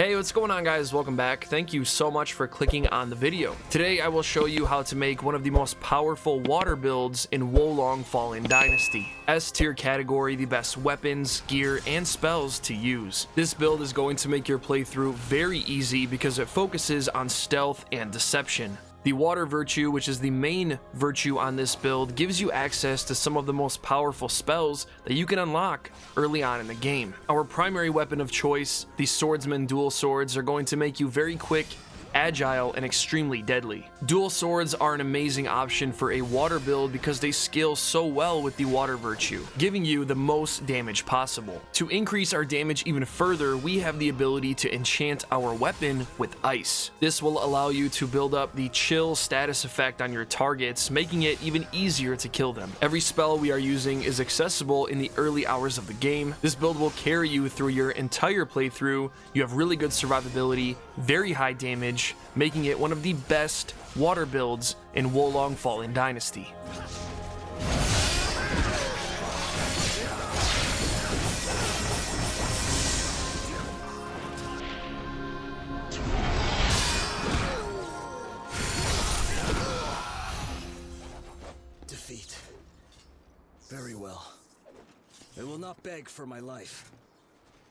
Hey, what's going on, guys? Welcome back. Thank you so much for clicking on the video. Today I will show you how to make one of the most powerful water builds in Wo Long Fallen Dynasty. S tier category, the best weapons, gear, and spells to use. This build is going to make your playthrough very easy because it focuses on stealth and deception. The water virtue, which is the main virtue on this build, gives you access to some of the most powerful spells that you can unlock early on in the game. Our primary weapon of choice, the swordsman dual swords, are going to make you very quick, agile, and extremely deadly. Dual swords are an amazing option for a water build because they scale so well with the water virtue, giving you the most damage possible. To increase our damage even further, we have the ability to enchant our weapon with ice. This will allow you to build up the chill status effect on your targets, making it even easier to kill them. Every spell we are using is accessible in the early hours of the game. This build will carry you through your entire playthrough. You have really good survivability, very high damage, making it one of the best water builds in Wo Long Fallen Dynasty. Defeat. Very well. I will not beg for my life.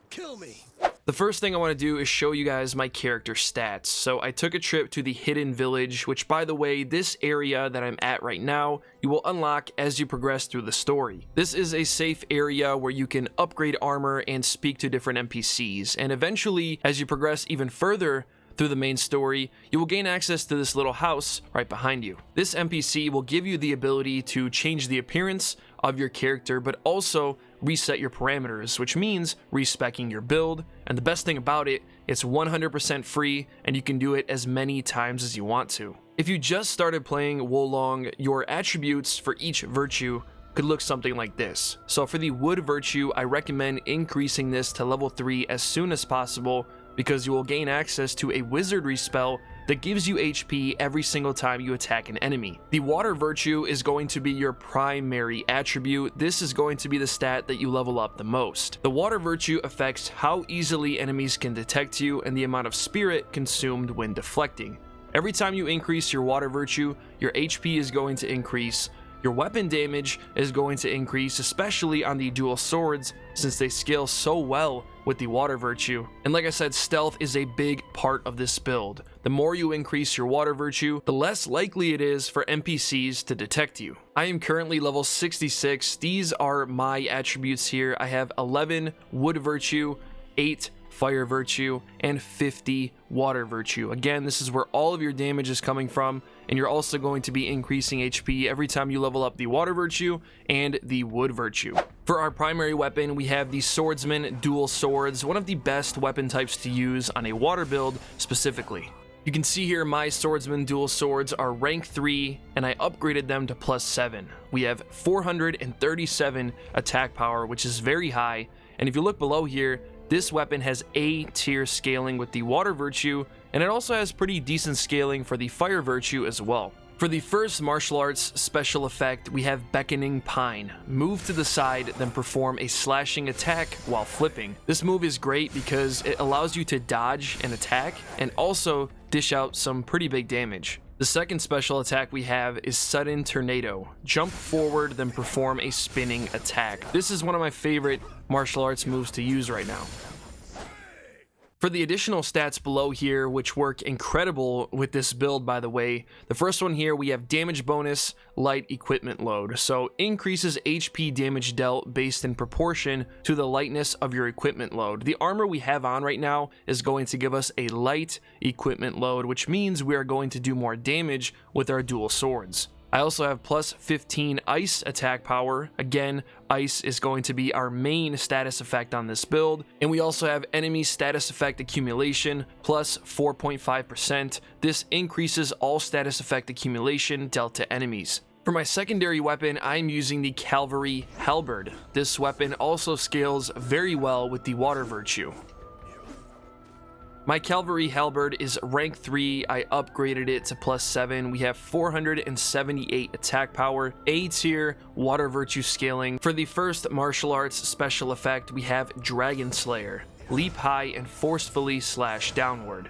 Kill me! The first thing I want to do is show you guys my character stats. So I took a trip to the hidden village, which, by the way, this area that I'm at right now, you will unlock as you progress through the story. This is a safe area where you can upgrade armor and speak to different NPCs, and eventually, as you progress even further through the main story, you will gain access to this little house right behind you. This NPC will give you the ability to change the appearance of your character, but also reset your parameters, which means respeccing your build. And the best thing about it, it's 100% free, and you can do it as many times as you want to. If you just started playing Wo Long, your attributes for each virtue could look something like this. So for the wood virtue, I recommend increasing this to level 3 as soon as possible, because you will gain access to a wizardry spell that gives you HP every single time you attack an enemy. The water virtue is going to be your primary attribute. This is going to be the stat that you level up the most. The water virtue affects how easily enemies can detect you and the amount of spirit consumed when deflecting. Every time you increase your water virtue, your HP is going to increase. Your weapon damage is going to increase, especially on the dual swords, since they scale so well with the water virtue. And like I said, stealth is a big part of this build. The more you increase your water virtue, the less likely it is for NPCs to detect you. I am currently level 66. These are my attributes here. I have 11 wood virtue, 8 fire virtue, and 50 water virtue. Again, this is where all of your damage is coming from, and you're also going to be increasing HP every time you level up the water virtue and the wood virtue. For our primary weapon, we have the swordsman dual swords, one of the best weapon types to use on a water build specifically. You can see here my swordsman dual swords are rank 3, and I upgraded them to +7. We have 437 attack power, which is very high, and if you look below here, this weapon has A tier scaling with the water virtue, and it also has pretty decent scaling for the fire virtue as well. For the first martial arts special effect, we have Beckoning Pine. Move to the side, then perform a slashing attack while flipping. This move is great because it allows you to dodge an attack and also dish out some pretty big damage. The second special attack we have is Sudden Tornado. Jump forward, then perform a spinning attack. This is one of my favorite martial arts moves to use right now. For the additional stats below here, which work incredible with this build, by the way, the first one here, we have damage bonus, light equipment load. So increases HP damage dealt based in proportion to the lightness of your equipment load. The armor we have on right now is going to give us a light equipment load, which means we are going to do more damage with our dual swords. I also have +15 ice attack power. Again, ice is going to be our main status effect on this build. And we also have enemy status effect accumulation +4.5%. This increases all status effect accumulation dealt to enemies. For my secondary weapon, I'm using the Cavalry Halberd. This weapon also scales very well with the water virtue. My Cavalry Halberd is rank 3, I upgraded it to +7, we have 478 attack power, A tier, water virtue scaling. For the first martial arts special effect, we have Dragon Slayer. leap high, and forcefully slash downward.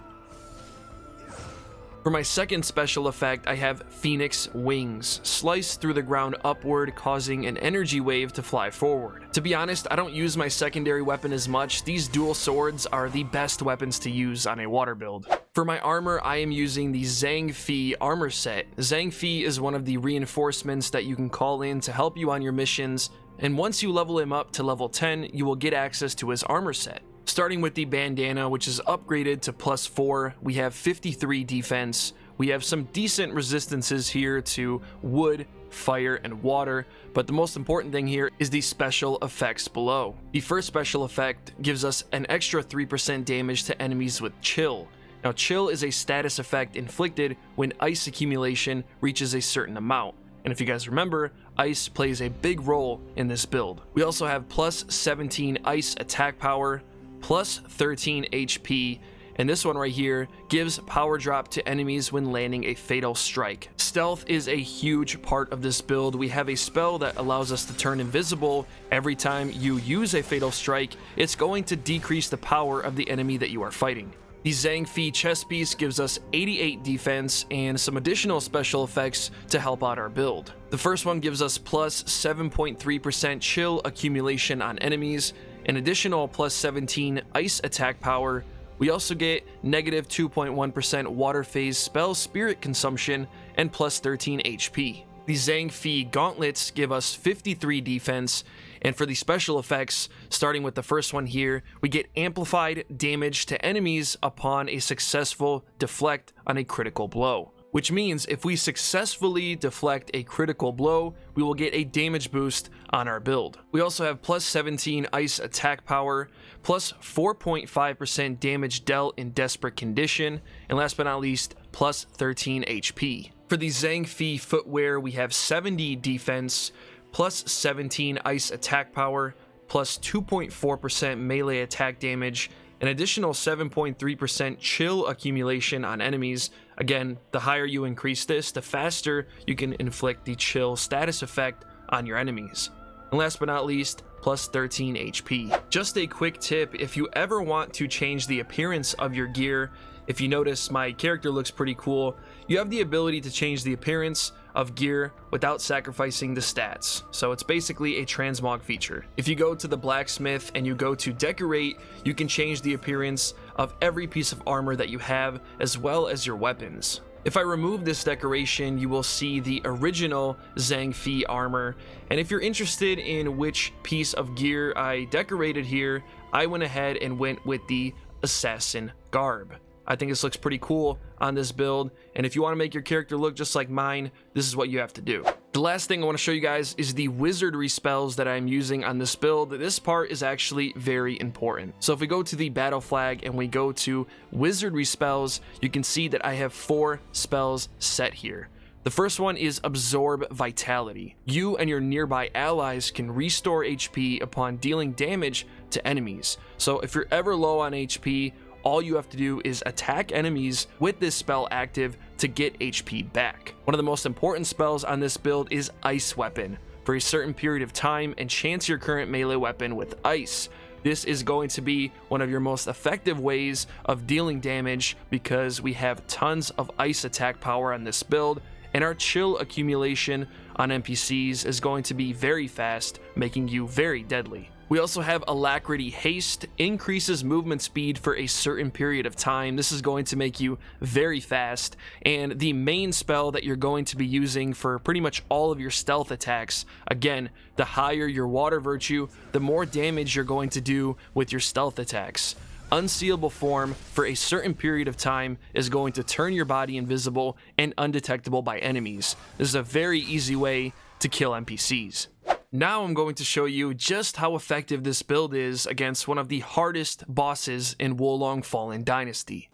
For my second special effect, I have Phoenix Wings. Slice through the ground upward, causing an energy wave to fly forward. To be honest, I don't use my secondary weapon as much. These dual swords are the best weapons to use on a water build. For my armor, I am using the Zhang Fi armor set. Zhang Fi is one of the reinforcements that you can call in to help you on your missions, and once you level him up to level 10, you will get access to his armor set. Starting with the bandana, which is upgraded to +4, we have 53 defense. We have some decent resistances here to wood, fire, and water, but the most important thing here is the special effects below. The first special effect gives us an extra 3% damage to enemies with chill. Now, chill is a status effect inflicted when ice accumulation reaches a certain amount. And if you guys remember, ice plays a big role in this build. We also have +17 ice attack power, +13 HP, and this one right here gives power drop to enemies when landing a fatal strike. Stealth is a huge part of this build. We have a spell that allows us to turn invisible. Every time you use a fatal strike, it's going to decrease the power of the enemy that you are fighting. The Zhang Fi chest piece gives us 88 defense and some additional special effects to help out our build. The first one gives us +7.3% chill accumulation on enemies, an additional +17 ice attack power. We also get -2.1% water phase spell spirit consumption and +13 HP. The Zhang Fi gauntlets give us 53 defense, and for the special effects, starting with the first one here, we get amplified damage to enemies upon a successful deflect on a critical blow. Which means if we successfully deflect a critical blow, we will get a damage boost on our build. We also have +17 ice attack power, +4.5% damage dealt in desperate condition, and last but not least, +13 HP. For the Zhang Fi footwear, we have 70 defense, +17 ice attack power, +2.4% melee attack damage, an additional 7.3% chill accumulation on enemies. Again, the higher you increase this, the faster you can inflict the chill status effect on your enemies. And last but not least, +13 HP. Just a quick tip, if you ever want to change the appearance of your gear, if you notice my character looks pretty cool, you have the ability to change the appearance of gear without sacrificing the stats. So it's basically a transmog feature. If you go to the blacksmith and you go to decorate, you can change the appearance of every piece of armor that you have, as well as your weapons. If I remove this decoration, you will see the original Zhang Fi armor, and if you're interested in which piece of gear I decorated here, I went ahead and went with the assassin garb. I think this looks pretty cool on this build, and if you want to make your character look just like mine, this is what you have to do. The last thing I want to show you guys is the Wizardry Spells that I'm using on this build. This part is actually very important. So if we go to the battle flag and we go to Wizardry Spells, you can see that I have 4 spells set here. The first one is Absorb Vitality. You and your nearby allies can restore HP upon dealing damage to enemies. So if you're ever low on HP, all you have to do is attack enemies with this spell active to get HP back. One of the most important spells on this build is Ice Weapon. For a certain period of time, enchant your current melee weapon with ice. This is going to be one of your most effective ways of dealing damage because we have tons of ice attack power on this build, and our chill accumulation on NPCs is going to be very fast, making you very deadly. We also have Alacrity Haste, increases movement speed for a certain period of time. This is going to make you very fast, and the main spell that you're going to be using for pretty much all of your stealth attacks. Again, the higher your water virtue, the more damage you're going to do with your stealth attacks. Unseeable Form for a certain period of time is going to turn your body invisible and undetectable by enemies. This is a very easy way to kill NPCs. Now I'm going to show you just how effective this build is against one of the hardest bosses in Wo Long Fallen Dynasty.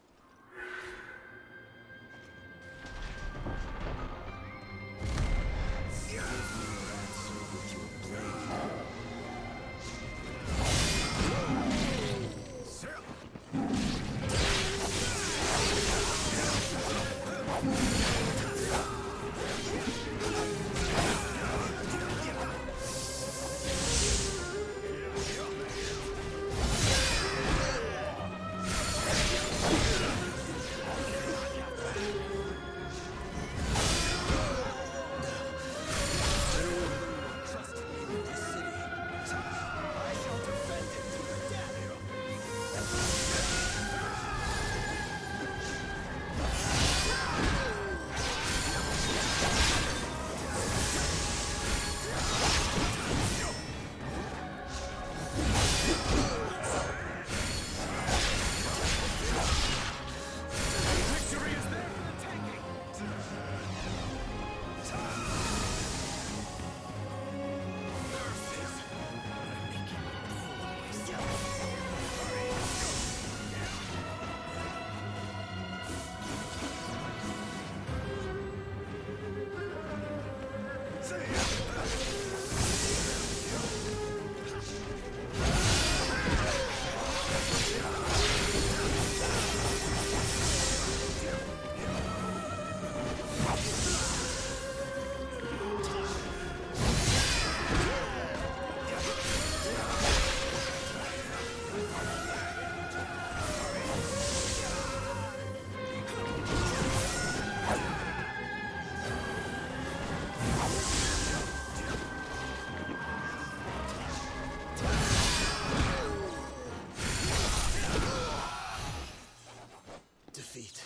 Defeat.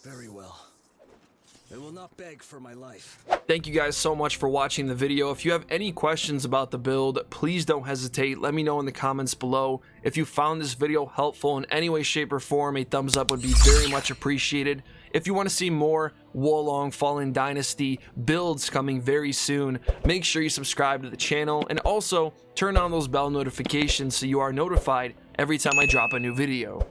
Very well. I will not beg for my life. Thank you guys so much for watching the video. If you have any questions about the build, please don't hesitate. Let me know in the comments below. If you found this video helpful in any way, shape, or form, a thumbs up would be very much appreciated. If you want to see more Wo Long Fallen Dynasty builds coming very soon, make sure you subscribe to the channel and also turn on those bell notifications so you are notified every time I drop a new video.